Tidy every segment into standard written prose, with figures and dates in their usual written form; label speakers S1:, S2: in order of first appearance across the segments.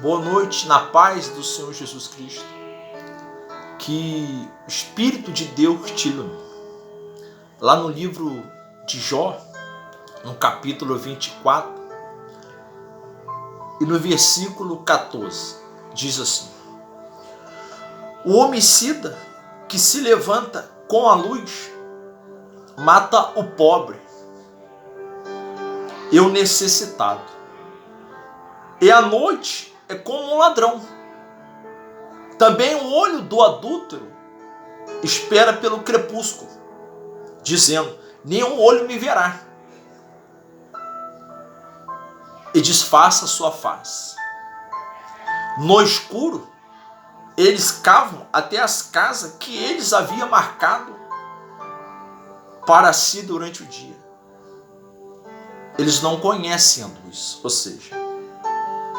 S1: Boa noite, na paz do Senhor Jesus Cristo. Que o Espírito de Deus te ilumine. Lá no livro de Jó, no capítulo 24, e no versículo 14, diz assim: o homicida que se levanta com a luz mata o pobre e o necessitado. E a noite é como um ladrão. Também o olho do adúltero espera pelo crepúsculo, dizendo: nenhum olho me verá. E disfarça sua face. No escuro, eles cavam até as casas que eles haviam marcado para si durante o dia. Eles não conhecem a luz, ou seja,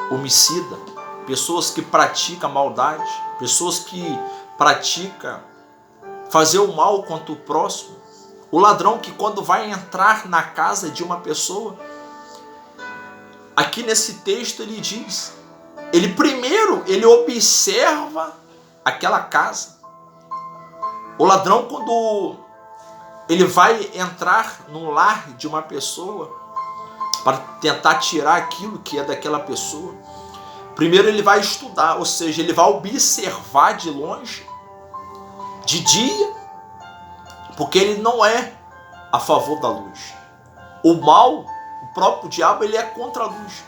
S1: homicida, pessoas que praticam maldade, pessoas que praticam fazer o mal contra o próximo. O ladrão que quando vai entrar na casa de uma pessoa, aqui nesse texto ele diz, ele primeiro observa aquela casa. O ladrão, quando ele vai entrar no lar de uma pessoa para tentar tirar aquilo que é daquela pessoa, primeiro ele vai estudar, ou seja, ele vai observar de longe, de dia, porque ele não é a favor da luz. O mal, o próprio diabo, ele é contra a luz.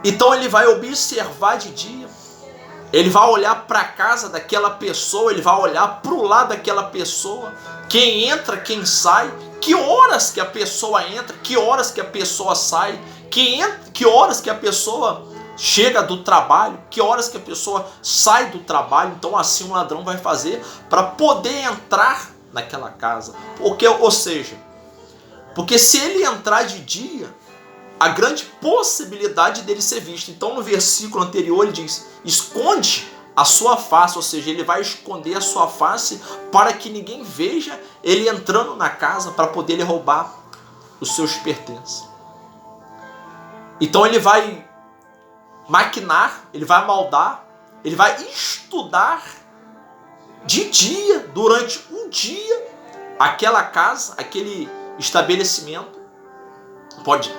S1: Então ele vai observar de dia, ele vai olhar para a casa daquela pessoa, ele vai olhar para o lado daquela pessoa, quem entra, quem sai, que horas que a pessoa entra, que horas que a pessoa sai, que horas que a pessoa chega do trabalho, que horas que a pessoa sai do trabalho. Então assim um ladrão vai fazer para poder entrar naquela casa. Ou seja, porque se ele entrar de dia, a grande possibilidade dele ser visto. Então no versículo anterior ele diz: esconde a sua face, ou seja, ele vai esconder a sua face para que ninguém veja ele entrando na casa para poder lhe roubar os seus pertences. Então ele vai maquinar, ele vai maldar, ele vai estudar de dia, durante um dia, aquela casa, aquele estabelecimento, pode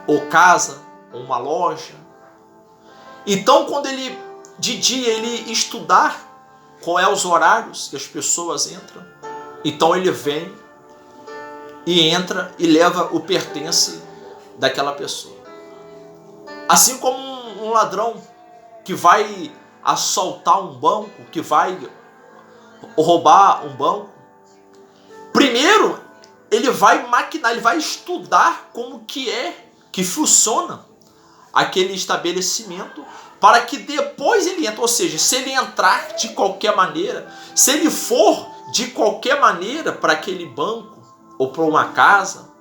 S1: ou casa, ou uma loja. Então quando ele de dia ele estudar qual é os horários que as pessoas entram, então ele vem e entra e leva o pertence daquela pessoa. Assim como um ladrão que vai assaltar um banco, que vai roubar um banco, primeiro ele vai maquinar, ele vai estudar como que funciona aquele estabelecimento, para que depois ele entre. Ou seja, se ele entrar de qualquer maneira, se ele for de qualquer maneira para aquele banco ou para uma casa,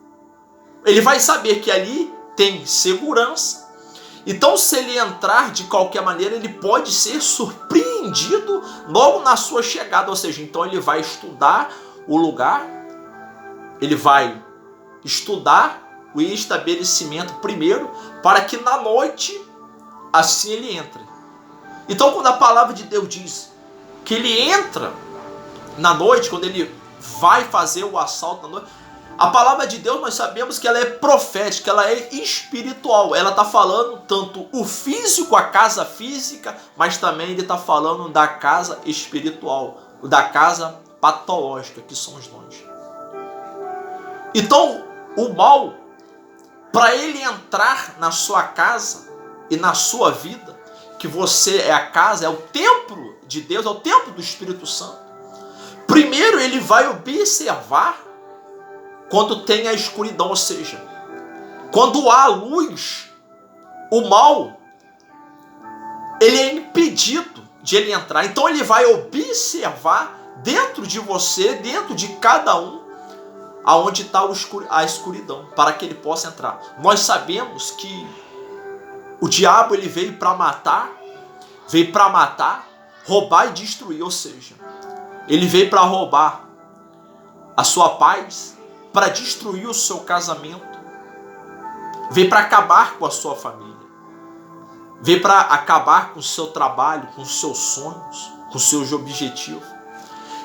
S1: ele vai saber que ali tem segurança. Então se ele entrar de qualquer maneira, ele pode ser surpreendido logo na sua chegada. Ou seja, então ele vai estudar o lugar, ele vai estudar o estabelecimento primeiro, para que na noite assim ele entre. Então quando a palavra de Deus diz que ele entra na noite, quando ele vai fazer o assalto na noite, a palavra de Deus nós sabemos que ela é profética, ela é espiritual. Ela está falando tanto o físico, a casa física, mas também ele está falando da casa espiritual, da casa patológica, que somos nós. Então o mal, para ele entrar na sua casa e na sua vida, que você é a casa, é o templo de Deus, é o templo do Espírito Santo, primeiro ele vai observar quando tem a escuridão, ou seja, quando há luz, o mal, ele é impedido de ele entrar. Então ele vai observar dentro de você, dentro de cada um, aonde está a escuridão, para que ele possa entrar. Nós sabemos que o diabo ele veio para matar, roubar e destruir, ou seja, ele veio para roubar a sua paz, para destruir o seu casamento, veio para acabar com a sua família. veio para acabar com o seu trabalho, com os seus sonhos, com os seus objetivos.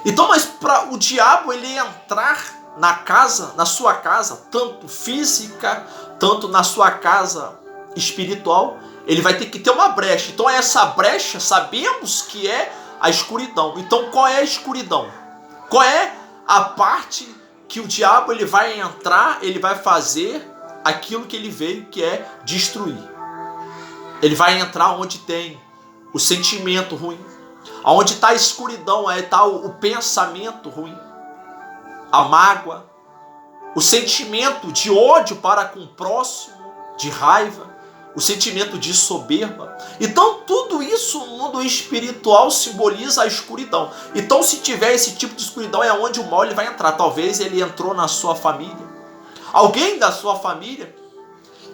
S1: Então, mas para o diabo ele entrar na sua casa, tanto física, tanto na sua casa espiritual, ele vai ter que ter uma brecha. Então essa brecha sabemos que é a escuridão. Então qual é a escuridão? Qual é a parte que o diabo ele vai entrar, ele vai fazer aquilo que ele veio, que é destruir. Ele vai entrar onde tem o sentimento ruim, onde está a escuridão, aí está o pensamento ruim, a mágoa, o sentimento de ódio para com o próximo, de raiva, o sentimento de soberba. Então tudo isso no mundo espiritual simboliza a escuridão. Então se tiver esse tipo de escuridão é onde o mal ele vai entrar. Talvez ele entrou na sua família. Alguém da sua família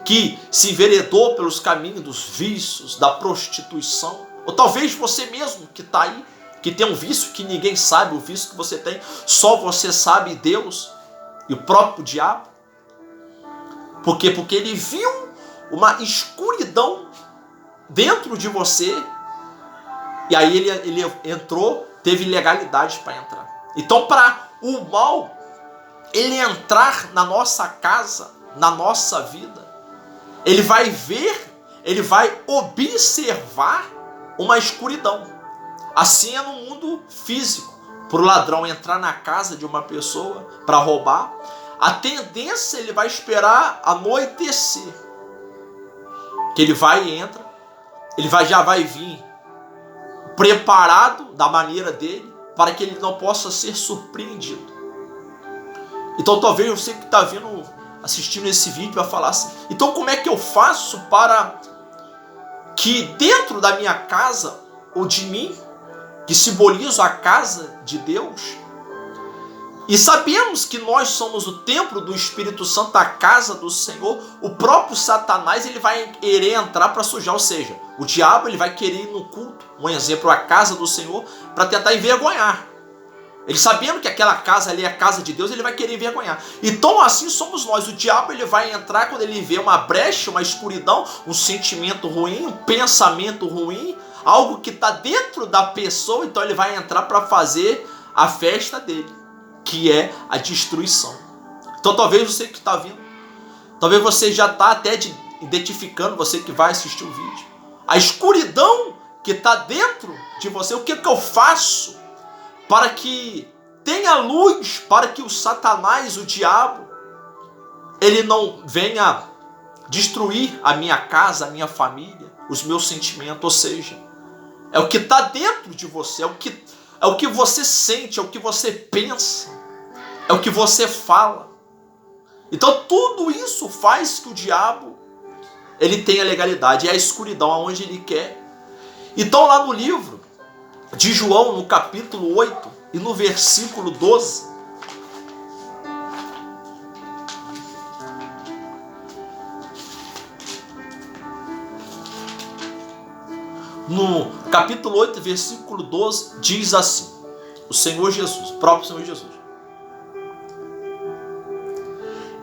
S1: que se enveredou pelos caminhos dos vícios, da prostituição. Ou talvez você mesmo que está aí, que tem um vício que ninguém sabe, o vício que você tem, só você sabe, Deus e o próprio diabo. Por quê? Porque ele viu uma escuridão dentro de você e aí ele entrou, teve legalidade para entrar. Então para o mal ele entrar na nossa casa, na nossa vida, ele vai ver, ele vai observar uma escuridão. Assim é no mundo físico. Para o ladrão entrar na casa de uma pessoa para roubar, a tendência ele vai esperar anoitecer. Que ele vai e entra, ele já vai vir preparado da maneira dele, para que ele não possa ser surpreendido. Então talvez você que está vindo, assistindo esse vídeo, vai falar assim, então como é que eu faço para que dentro da minha casa, ou de mim, que simbolizo a casa de Deus, e sabemos que nós somos o templo do Espírito Santo, a casa do Senhor, o próprio Satanás ele vai querer entrar para sujar, ou seja, o diabo ele vai querer ir no culto, um exemplo, a casa do Senhor, para tentar envergonhar. Ele sabendo que aquela casa ali é a casa de Deus, ele vai querer envergonhar. Então assim somos nós, o diabo ele vai entrar quando ele vê uma brecha, uma escuridão, um sentimento ruim, um pensamento ruim, algo que está dentro da pessoa, então ele vai entrar para fazer a festa dele, que é a destruição. Então talvez você que está vindo, talvez você já está até identificando, você que vai assistir o vídeo, a escuridão que está dentro de você. O que eu faço para que tenha luz, para que o Satanás, o diabo, ele não venha destruir a minha casa, a minha família, os meus sentimentos? Ou seja, é o que está dentro de você, é o que você sente, é o que você pensa, é o que você fala. Então tudo isso faz que o diabo ele tenha legalidade, é a escuridão aonde ele quer. Então lá no livro de João, no capítulo 8 e no versículo 12, no capítulo 8, versículo 12, diz assim, o Senhor Jesus, o próprio Senhor Jesus.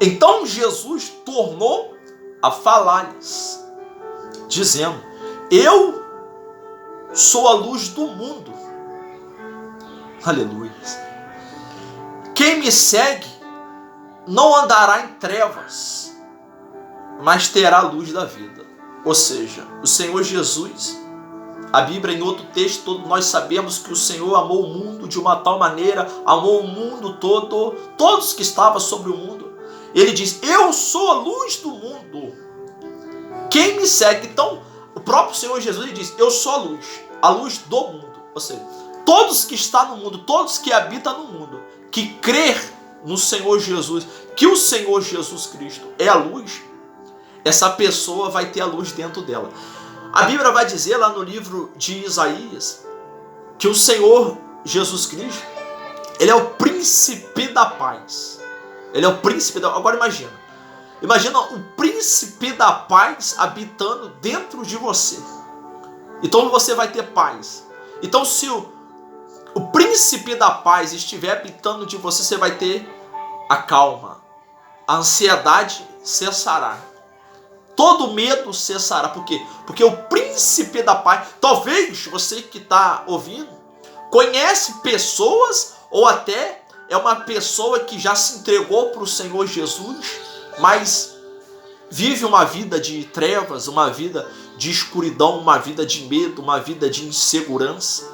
S1: Então Jesus tornou a falar-lhes, dizendo, eu sou a luz do mundo. Aleluia. Quem me segue não andará em trevas, mas terá a luz da vida. Ou seja, o Senhor Jesus, a Bíblia em outro texto, nós sabemos que o Senhor amou o mundo de uma tal maneira, amou o mundo todo, todos que estavam sobre o mundo. Ele diz, eu sou a luz do mundo. Quem me segue, então, o próprio Senhor Jesus ele diz, eu sou a luz do mundo. Ou seja, todos que estão no mundo, todos que habitam no mundo, que crer no Senhor Jesus, que o Senhor Jesus Cristo é a luz, essa pessoa vai ter a luz dentro dela. A Bíblia vai dizer lá no livro de Isaías, que o Senhor Jesus Cristo, ele é o príncipe da paz. Ele é o príncipe da... Agora imagina o príncipe da paz habitando dentro de você. Então você vai ter paz. Então se o príncipe da paz estiver habitando de você, você vai ter a calma. A ansiedade cessará. todo medo cessará. Por quê? Porque o príncipe da paz, talvez você que está ouvindo, conhece pessoas ou até é uma pessoa que já se entregou para o Senhor Jesus, mas vive uma vida de trevas, uma vida de escuridão, uma vida de medo, uma vida de insegurança.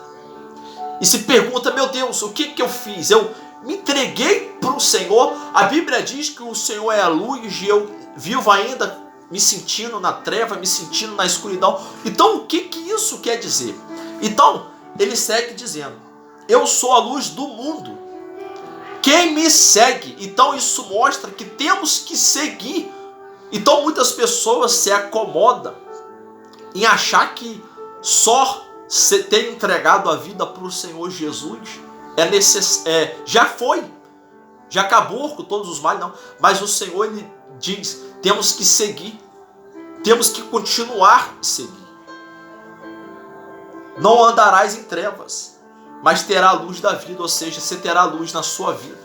S1: E se pergunta, meu Deus, o que eu fiz? Eu me entreguei para o Senhor. A Bíblia diz que o Senhor é a luz e eu vivo ainda me sentindo na treva, me sentindo na escuridão. Então o que isso quer dizer? Então ele segue dizendo, eu sou a luz do mundo. Quem me segue? Então isso mostra que temos que seguir. Então muitas pessoas se acomodam em achar que só ter entregado a vida para o Senhor Jesus já foi, já acabou com todos os males, não. Mas o Senhor, ele diz, temos que seguir, temos que continuar a seguir. Não andarás em trevas, mas terá a luz da vida, ou seja, você terá luz na sua vida.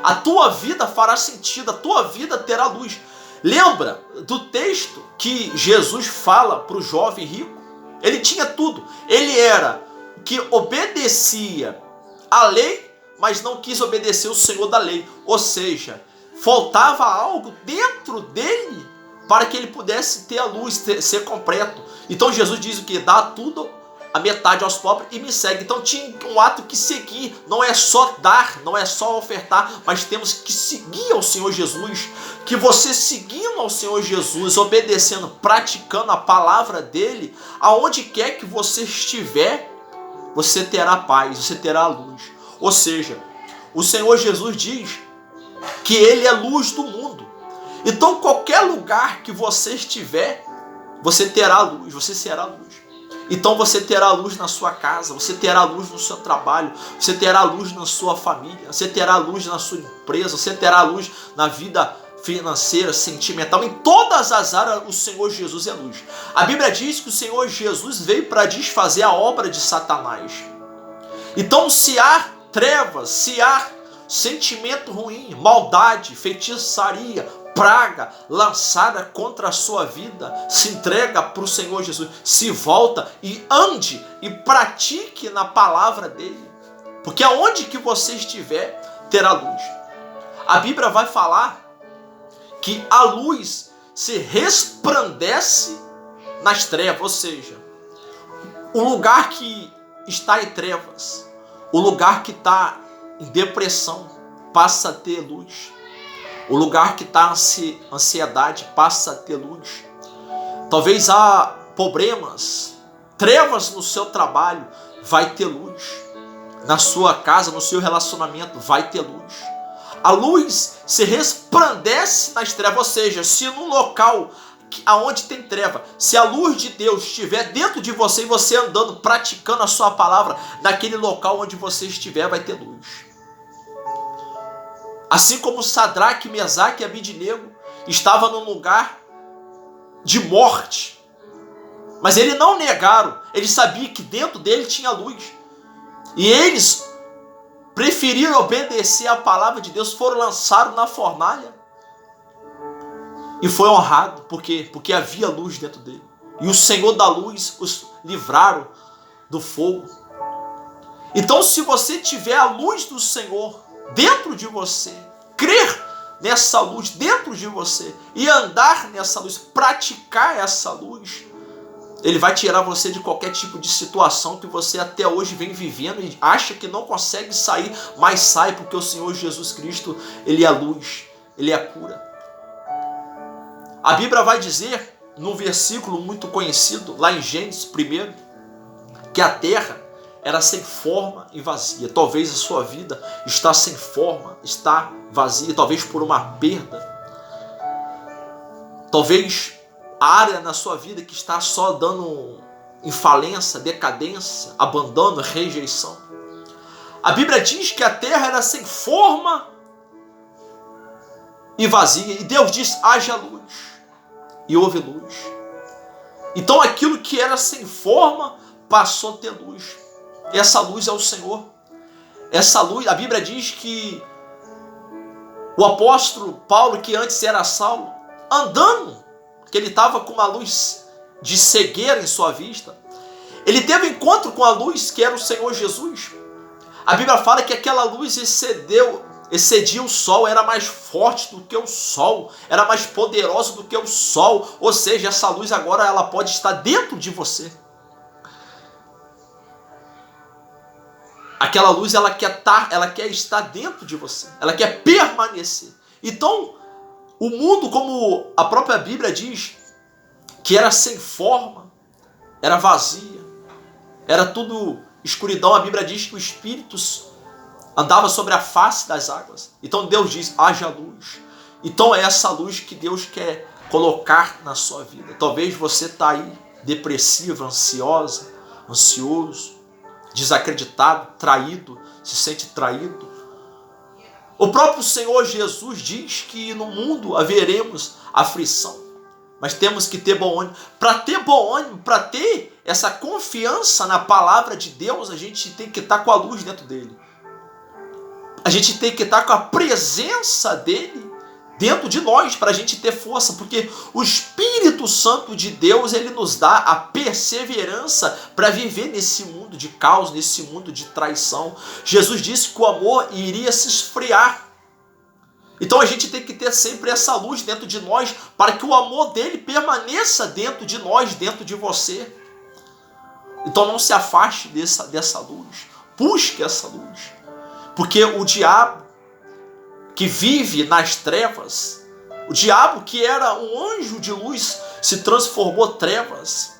S1: A tua vida fará sentido, a tua vida terá luz. Lembra do texto que Jesus fala para o jovem rico? Ele tinha tudo. Ele era que obedecia à lei, mas não quis obedecer o Senhor da lei. Ou seja, faltava algo dentro dele para que ele pudesse ter a luz, ser completo. Então Jesus diz o que? Dá tudo a metade aos pobres e me segue. Então tinha um ato que seguir. Não é só dar, não é só ofertar, mas temos que seguir ao Senhor Jesus. Que você seguindo ao Senhor Jesus, obedecendo, praticando a palavra dele, aonde quer que você estiver, você terá paz, você terá luz. Ou seja, o Senhor Jesus diz que ele é luz do mundo. Então qualquer lugar que você estiver, você terá luz, você será luz. Então você terá luz na sua casa, você terá luz no seu trabalho, você terá luz na sua família, você terá luz na sua empresa, você terá luz na vida financeira, sentimental, em todas as áreas o Senhor Jesus é luz. A Bíblia diz que o Senhor Jesus veio para desfazer a obra de Satanás. Então se há trevas, se há sentimento ruim, maldade, feitiçaria, praga lançada contra a sua vida, se entrega para o Senhor Jesus, se volta e ande e pratique na palavra dele, porque aonde que você estiver, terá luz. A Bíblia vai falar que a luz se resplandece nas trevas, ou seja, o lugar que está em trevas, o lugar que está em depressão, passa a ter luz. O lugar que está ansiedade passa a ter luz. Talvez há problemas, trevas no seu trabalho, vai ter luz. Na sua casa, no seu relacionamento, vai ter luz. A luz se resplandece nas trevas, ou seja, se num local aonde tem treva, se a luz de Deus estiver dentro de você e você andando, praticando a sua palavra, naquele local onde você estiver, vai ter luz. Assim como Sadraque, Mesaque e Abidnego estavam num lugar de morte, mas eles não negaram, eles sabiam que dentro dele tinha luz, e eles preferiram obedecer a palavra de Deus, foram lançados na fornalha, e foi honrado, por quê? Porque havia luz dentro dele, e o Senhor da luz os livraram do fogo. Então se você tiver a luz do Senhor dentro de você, crer nessa luz dentro de você e andar nessa luz, praticar essa luz, ele vai tirar você de qualquer tipo de situação que você até hoje vem vivendo e acha que não consegue sair, mas sai, porque o Senhor Jesus Cristo, ele é a luz, ele é a cura. A Bíblia vai dizer, num versículo muito conhecido, lá em Gênesis 1, que a terra era sem forma e vazia. Talvez a sua vida está sem forma, está vazia, talvez por uma perda. Talvez a área na sua vida que está só dando em falência, decadência, abandono, rejeição. A Bíblia diz que a terra era sem forma e vazia. E Deus diz, haja luz. E houve luz. Então aquilo que era sem forma passou a ter luz. Essa luz é o Senhor. Essa luz, a Bíblia diz que o apóstolo Paulo, que antes era Saulo, andando que ele estava com uma luz de cegueira em sua vista, ele teve encontro com a luz que era o Senhor Jesus. A Bíblia fala que aquela luz excedia o sol, era mais forte do que o sol, era mais poderosa do que o sol, ou seja, essa luz agora ela pode estar dentro de você. Aquela luz ela quer estar dentro de você, ela quer permanecer. Então, o mundo, como a própria Bíblia diz, que era sem forma, era vazia, era tudo escuridão. A Bíblia diz que o Espírito andava sobre a face das águas. Então Deus diz, haja luz. Então é essa luz que Deus quer colocar na sua vida. Talvez você está aí depressiva, ansiosa, ansioso, desacreditado, traído, se sente traído. O próprio Senhor Jesus diz que no mundo haveremos aflição, mas temos que ter bom ânimo. Para ter bom ânimo, para ter essa confiança na palavra de Deus, a gente tem que estar com a luz dentro dele. A gente tem que estar com a presença dele dentro de nós, para a gente ter força, porque o Espírito Santo de Deus, ele nos dá a perseverança para viver nesse mundo de caos, nesse mundo de traição. Jesus disse que o amor iria se esfriar. Então a gente tem que ter sempre essa luz dentro de nós, para que o amor dele permaneça dentro de nós, dentro de você. Então não se afaste dessa luz, busque essa luz, porque o diabo que vive nas trevas, o diabo que era um anjo de luz, se transformou em trevas.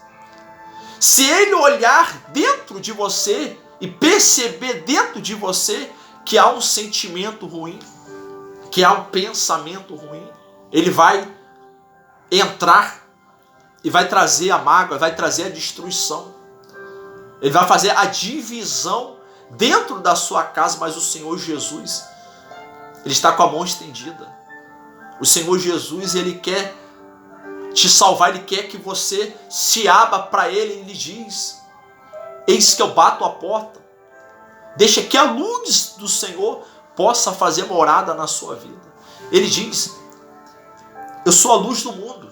S1: Se ele olhar dentro de você e perceber dentro de você que há um sentimento ruim, que há um pensamento ruim, ele vai entrar e vai trazer a mágoa, vai trazer a destruição. Ele vai fazer a divisão dentro da sua casa, mas o Senhor Jesus, ele está com a mão estendida. O Senhor Jesus, ele quer te salvar, ele quer que você se abra para ele. Ele diz, eis que eu bato a porta. Deixa que a luz do Senhor possa fazer morada na sua vida. Ele diz, eu sou a luz do mundo,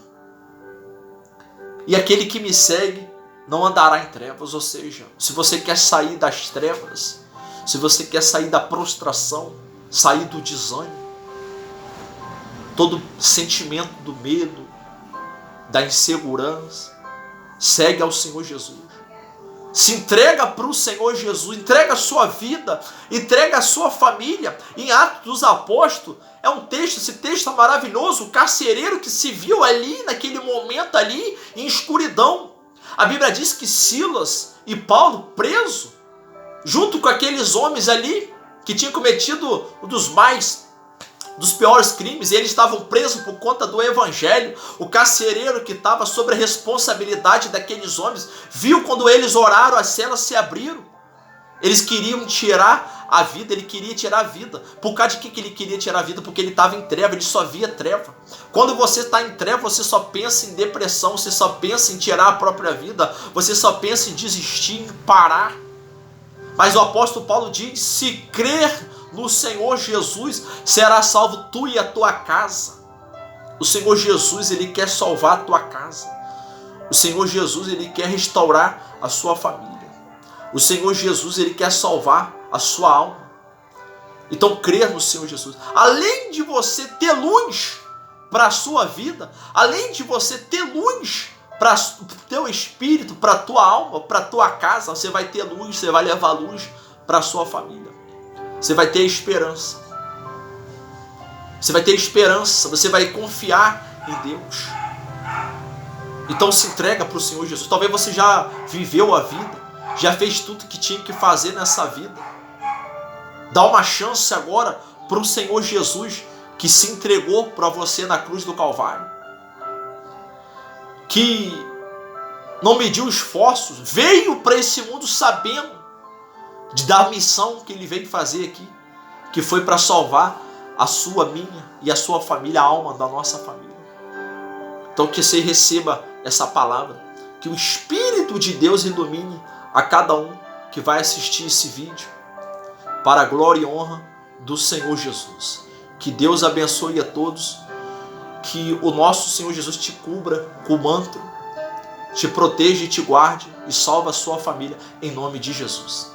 S1: e aquele que me segue não andará em trevas. Ou seja, se você quer sair das trevas, se você quer sair da prostração, sair do desânimo, todo sentimento do medo, da insegurança, segue ao Senhor Jesus. Se entrega para o Senhor Jesus, entrega a sua vida, entrega a sua família. Em Atos dos Apóstolos, é um texto, esse texto é maravilhoso, o carcereiro que se viu ali, naquele momento ali, em escuridão. A Bíblia diz que Silas e Paulo, preso, junto com aqueles homens ali, que tinham cometido um dos piores crimes, e eles estavam presos por conta do evangelho. O carcereiro que estava sobre a responsabilidade daqueles homens, viu quando eles oraram, as celas se abriram. Eles queriam tirar a vida, ele queria tirar a vida. Por causa de que ele queria tirar a vida? Porque ele estava em treva, ele só via treva. Quando você está em treva, você só pensa em depressão, você só pensa em tirar a própria vida, você só pensa em desistir, em parar. Mas o apóstolo Paulo diz, se crer no Senhor Jesus, será salvo tu e a tua casa. O Senhor Jesus, ele quer salvar a tua casa. O Senhor Jesus, ele quer restaurar a sua família. O Senhor Jesus, ele quer salvar a sua alma. Então, crer no Senhor Jesus. Além de você ter luz para a sua vida, além de você ter luz para o teu espírito, para a tua alma, para a tua casa, você vai ter luz, você vai levar luz para a sua família. Você vai ter esperança. Você vai ter esperança, você vai confiar em Deus. Então se entrega para o Senhor Jesus. Talvez você já viveu a vida, já fez tudo que tinha que fazer nessa vida. Dá uma chance agora para o Senhor Jesus, que se entregou para você na cruz do Calvário, que não mediu esforços, veio para esse mundo sabendo da missão que ele veio fazer aqui, que foi para salvar a sua, minha e a sua família, a alma da nossa família. Então que você receba essa palavra, que o Espírito de Deus ilumine a cada um que vai assistir esse vídeo, para a glória e honra do Senhor Jesus. Que Deus abençoe a todos, que o nosso Senhor Jesus te cubra com o manto, te proteja e te guarde e salve a sua família em nome de Jesus.